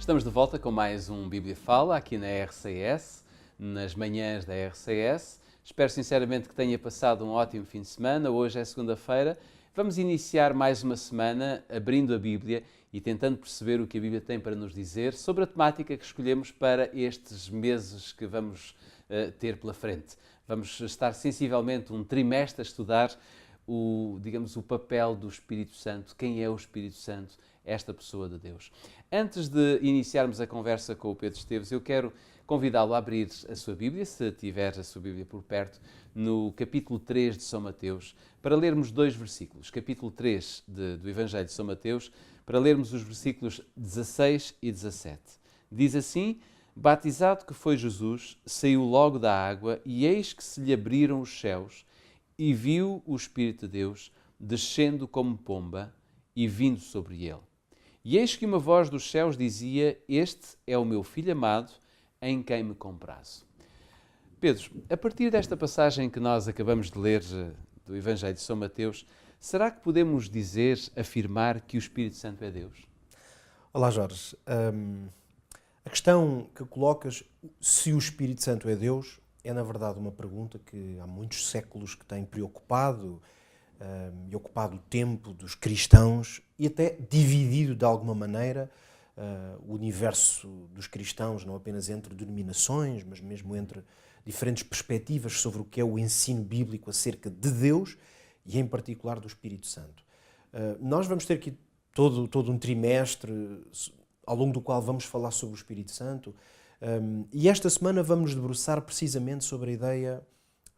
Estamos de volta com mais um Bíblia Fala aqui na RCS, nas manhãs da RCS. Espero sinceramente que tenha passado um ótimo fim de semana. Hoje é segunda-feira. Vamos iniciar mais uma semana abrindo a Bíblia e tentando perceber o que a Bíblia tem para nos dizer sobre a temática que escolhemos para estes meses que vamos ter pela frente. Vamos estar sensivelmente um trimestre a estudar o papel do Espírito Santo, quem é o Espírito Santo, esta pessoa de Deus. Antes de iniciarmos a conversa com o Pedro Esteves, eu quero convidá-lo a abrir a sua Bíblia, se tiver a sua Bíblia por perto, no capítulo 3 de São Mateus, para lermos dois versículos. Capítulo 3 do Evangelho de São Mateus, para lermos os versículos 16 e 17. Diz assim: batizado que foi Jesus, saiu logo da água, e eis que se lhe abriram os céus, e viu o Espírito de Deus descendo como pomba e vindo sobre ele. E eis que uma voz dos céus dizia: este é o meu Filho amado, em quem me comprazo. Pedro, a partir desta passagem que nós acabamos de ler do Evangelho de São Mateus, será que podemos dizer, afirmar que o Espírito Santo é Deus? Olá Jorge, a questão que colocas, se o Espírito Santo é Deus, é na verdade uma pergunta que há muitos séculos que tem preocupado e ocupado o tempo dos cristãos e até dividido de alguma maneira o universo dos cristãos, não apenas entre denominações, mas mesmo entre diferentes perspectivas sobre o que é o ensino bíblico acerca de Deus e em particular do Espírito Santo. Nós vamos ter aqui todo um trimestre ao longo do qual vamos falar sobre o Espírito Santo e esta semana vamos nos debruçar precisamente sobre a ideia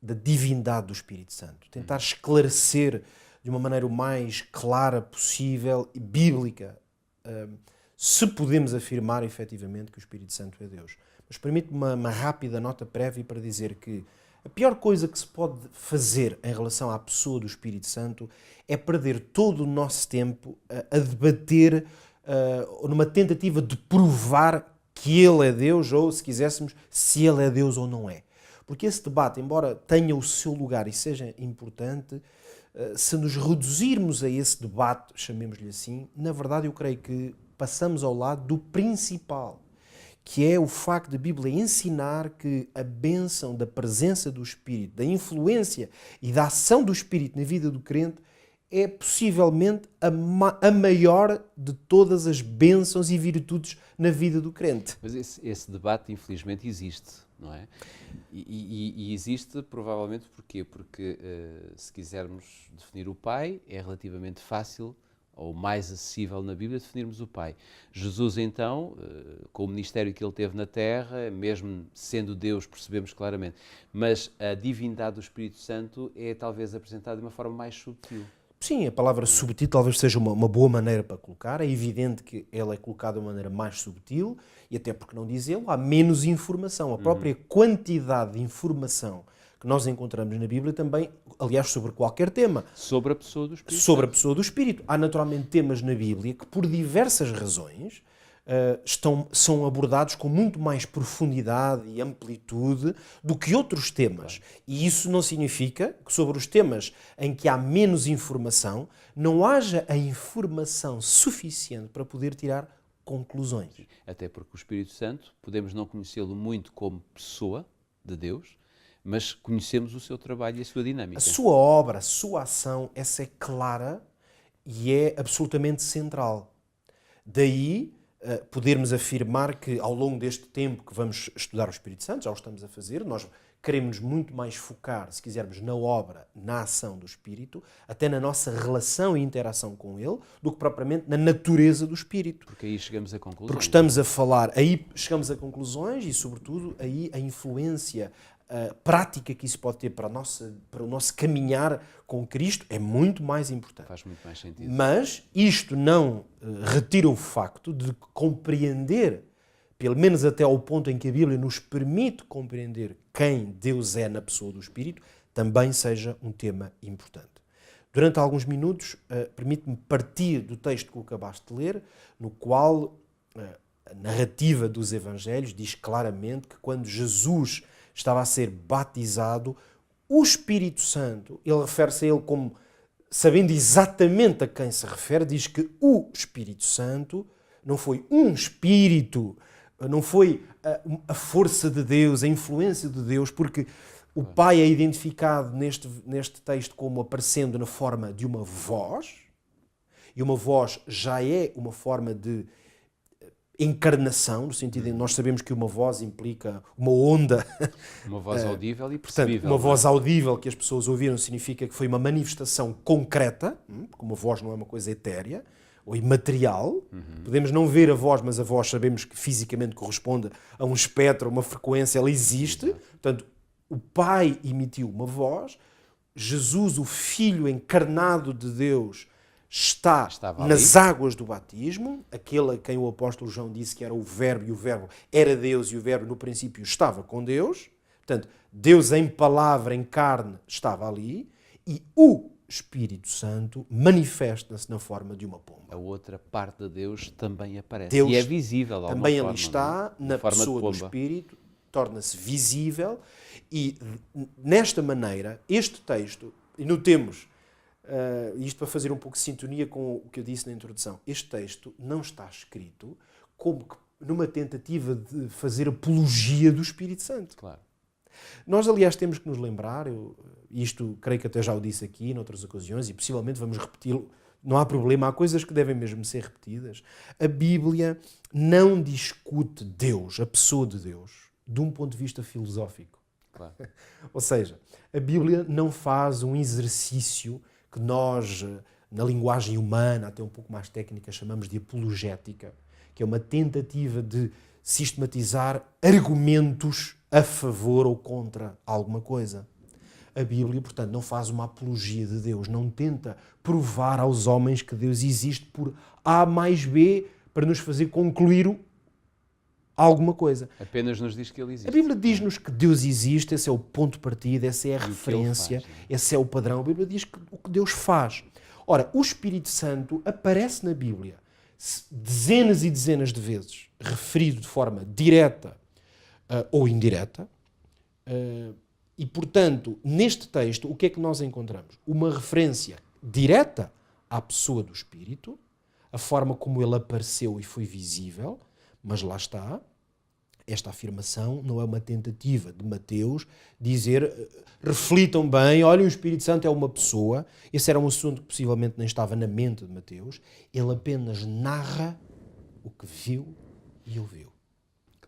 da divindade do Espírito Santo. Tentar esclarecer de uma maneira o mais clara possível e bíblica se podemos afirmar efetivamente que o Espírito Santo é Deus. Mas permite-me uma rápida nota prévia para dizer que a pior coisa que se pode fazer em relação à pessoa do Espírito Santo é perder todo o nosso tempo a debater numa tentativa de provar que Ele é Deus ou, se quiséssemos, se Ele é Deus ou não é. Porque esse debate, embora tenha o seu lugar e seja importante, se nos reduzirmos a esse debate, chamemos-lhe assim, na verdade eu creio que passamos ao lado do principal, que é o facto da Bíblia ensinar que a bênção da presença do Espírito, da influência e da ação do Espírito na vida do crente é possivelmente a maior de todas as bênçãos e virtudes na vida do crente. Mas esse debate, infelizmente, existe, não é? E existe provavelmente porquê? Porque se quisermos definir o Pai, é relativamente fácil ou mais acessível na Bíblia definirmos o Pai. Jesus, então, com o ministério que ele teve na Terra, mesmo sendo Deus, percebemos claramente, mas a divindade do Espírito Santo é talvez apresentada de uma forma mais sutil. Sim, a palavra subtil talvez seja uma boa maneira para colocar. É evidente que ela é colocada de uma maneira mais subtil e até porque não dizê-lo, há menos informação. A própria quantidade de informação que nós encontramos na Bíblia também, aliás, sobre qualquer tema. Sobre a pessoa do Espírito. Sobre a pessoa do Espírito. Há naturalmente temas na Bíblia que por diversas razões são abordados com muito mais profundidade e amplitude do que outros temas. E isso não significa que sobre os temas em que há menos informação não haja a informação suficiente para poder tirar conclusões. Até porque o Espírito Santo, podemos não conhecê-lo muito como pessoa de Deus, mas conhecemos o seu trabalho e a sua dinâmica. A sua obra, a sua ação, essa é clara e é absolutamente central. Daí podermos afirmar que ao longo deste tempo que vamos estudar o Espírito Santo, já o estamos a fazer, nós queremos muito mais focar, se quisermos, na obra, na ação do Espírito, até na nossa relação e interação com ele, do que propriamente na natureza do Espírito. Porque aí chegamos a conclusões. Porque estamos a falar, aí chegamos a conclusões e, sobretudo, aí a influência prática que isso pode ter para o nosso caminhar com Cristo é muito mais importante. Faz muito mais sentido. Mas isto não retira o facto de compreender, pelo menos até ao ponto em que a Bíblia nos permite compreender quem Deus é na pessoa do Espírito, também seja um tema importante. Durante alguns minutos, permite-me partir do texto que acabaste de ler, no qual a narrativa dos Evangelhos diz claramente que quando Jesus estava a ser batizado, o Espírito Santo, ele refere-se a ele como, sabendo exatamente a quem se refere, diz que o Espírito Santo não foi um espírito, não foi a força de Deus, a influência de Deus, porque o Pai é identificado neste texto como aparecendo na forma de uma voz, e uma voz já é uma forma de encarnação, no sentido em que nós sabemos que uma voz implica uma onda. Uma voz audível e percebível. Portanto, uma voz audível que as pessoas ouviram significa que foi uma manifestação concreta, porque uma voz não é uma coisa etérea ou imaterial. Podemos não ver a voz, mas a voz sabemos que fisicamente corresponde a um espectro, a uma frequência, ela existe. Exato. Portanto, o Pai emitiu uma voz, Jesus, o Filho encarnado de Deus, estava nas águas do batismo, aquele a quem o apóstolo João disse que era o Verbo, e o Verbo era Deus, e o Verbo no princípio estava com Deus. Portanto, Deus em palavra, em carne, estava ali, e o Espírito Santo manifesta-se na forma de uma pomba. A outra parte de Deus também aparece. Deus e é visível de alguma também forma, ali está, na pessoa do Espírito, torna-se visível, e nesta maneira, este texto, e notemos, isto para fazer um pouco de sintonia com o que eu disse na introdução, este texto não está escrito como que numa tentativa de fazer apologia do Espírito Santo. Claro. Nós, aliás, temos que nos lembrar, isto creio que até já o disse aqui noutras ocasiões, e possivelmente vamos repeti-lo, não há problema, há coisas que devem mesmo ser repetidas. A Bíblia não discute Deus, a pessoa de Deus, de um ponto de vista filosófico. Claro. Ou seja, a Bíblia não faz um exercício que nós, na linguagem humana, até um pouco mais técnica, chamamos de apologética, que é uma tentativa de sistematizar argumentos a favor ou contra alguma coisa. A Bíblia, portanto, não faz uma apologia de Deus, não tenta provar aos homens que Deus existe por A mais B para nos fazer concluir alguma coisa. Apenas nos diz que Ele existe. A Bíblia diz-nos que Deus existe, esse é o ponto de partida, essa é a referência, esse é o padrão. A Bíblia diz o que Deus faz. Ora, o Espírito Santo aparece na Bíblia dezenas e dezenas de vezes, referido de forma direta ou indireta, e, portanto, neste texto, o que é que nós encontramos? Uma referência direta à pessoa do Espírito, a forma como ele apareceu e foi visível, mas lá está, esta afirmação não é uma tentativa de Mateus dizer, reflitam bem, olhem, o Espírito Santo é uma pessoa. Esse era um assunto que possivelmente nem estava na mente de Mateus. Ele apenas narra o que viu e ouviu.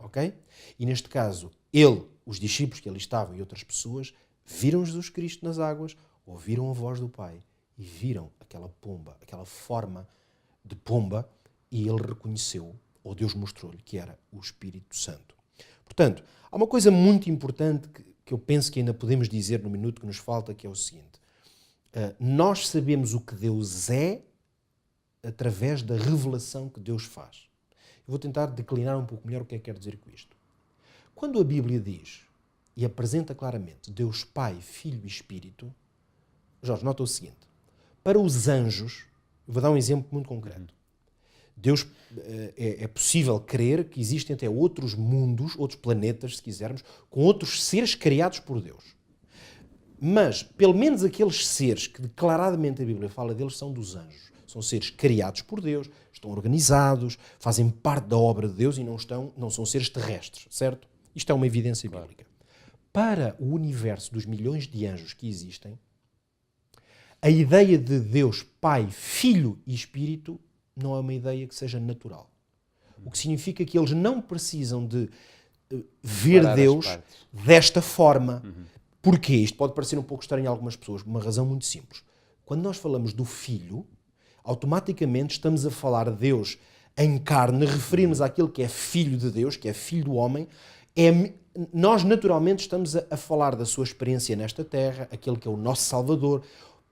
Ok? E neste caso, ele, os discípulos que ali estavam e outras pessoas, viram Jesus Cristo nas águas, ouviram a voz do Pai e viram aquela pomba, aquela forma de pomba, e ele reconheceu, ou Deus mostrou-lhe que era o Espírito Santo. Portanto, há uma coisa muito importante que eu penso que ainda podemos dizer no minuto que nos falta, que é o seguinte. Nós sabemos o que Deus é através da revelação que Deus faz. Eu vou tentar declinar um pouco melhor o que é que quero dizer com isto. Quando a Bíblia diz e apresenta claramente Deus Pai, Filho e Espírito, Jorge, nota o seguinte. Para os anjos, eu vou dar um exemplo muito concreto. Deus, é possível crer que existem até outros mundos, outros planetas, se quisermos, com outros seres criados por Deus. Mas, pelo menos aqueles seres que declaradamente a Bíblia fala deles são dos anjos. São seres criados por Deus, estão organizados, fazem parte da obra de Deus e não são seres terrestres, certo? Isto é uma evidência bíblica. Para o universo dos milhões de anjos que existem, a ideia de Deus Pai, Filho e Espírito não é uma ideia que seja natural. O que significa que eles não precisam de ver Deus desta forma. Porquê? Isto pode parecer um pouco estranho a algumas pessoas, por uma razão muito simples. Quando nós falamos do Filho, automaticamente estamos a falar de Deus em carne, referimos àquilo que é Filho de Deus, que é Filho do homem. Nós naturalmente estamos a falar da sua experiência nesta terra, aquele que é o nosso Salvador.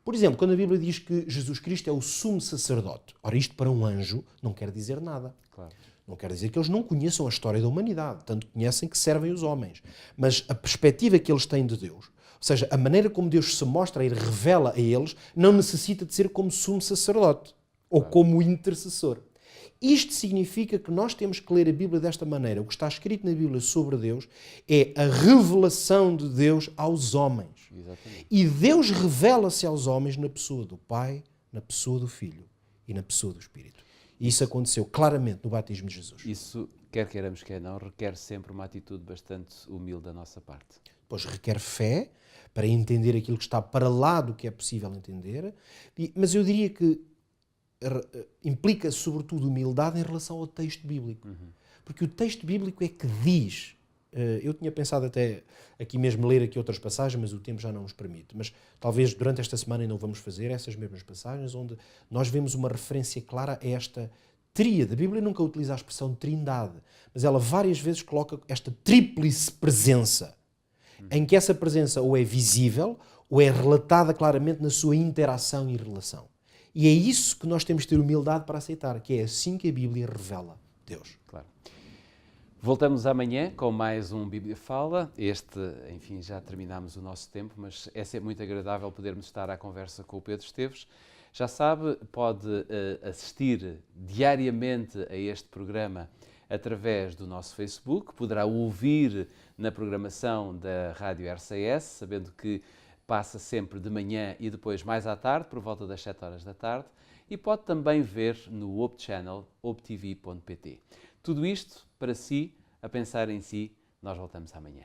Por exemplo, quando a Bíblia diz que Jesus Cristo é o sumo sacerdote, ora, isto para um anjo não quer dizer nada. Claro. Não quer dizer que eles não conheçam a história da humanidade, tanto conhecem que servem os homens. Mas a perspectiva que eles têm de Deus, ou seja, a maneira como Deus se mostra e revela a eles, não necessita de ser como sumo sacerdote ou como intercessor. Isto significa que nós temos que ler a Bíblia desta maneira. O que está escrito na Bíblia sobre Deus é a revelação de Deus aos homens. Exatamente. E Deus revela-se aos homens na pessoa do Pai, na pessoa do Filho e na pessoa do Espírito. E isso aconteceu claramente no batismo de Jesus. Isso, quer queiramos, quer não, requer sempre uma atitude bastante humilde da nossa parte. Pois requer fé para entender aquilo que está para lá do que é possível entender, mas eu diria que implica sobretudo humildade em relação ao texto bíblico. Porque o texto bíblico é que diz, eu tinha pensado até aqui mesmo ler aqui outras passagens, mas o tempo já não nos permite, mas talvez durante esta semana ainda o vamos fazer, essas mesmas passagens, onde nós vemos uma referência clara a esta tríade. A Bíblia nunca utiliza a expressão trindade, mas ela várias vezes coloca esta tríplice presença, em que essa presença ou é visível ou é relatada claramente na sua interação e relação. E é isso que nós temos de ter humildade para aceitar, que é assim que a Bíblia revela Deus. Claro. Voltamos amanhã com mais um Bíblia Fala. Enfim, já terminámos o nosso tempo, mas é sempre muito agradável podermos estar à conversa com o Pedro Esteves. Já sabe, pode assistir diariamente a este programa através do nosso Facebook, poderá ouvir na programação da Rádio RCS, sabendo que passa sempre de manhã e depois mais à tarde, por volta das 7 horas da tarde, e pode também ver no Hope Channel, hopetv.pt. Tudo isto para si, a pensar em si. Nós voltamos amanhã.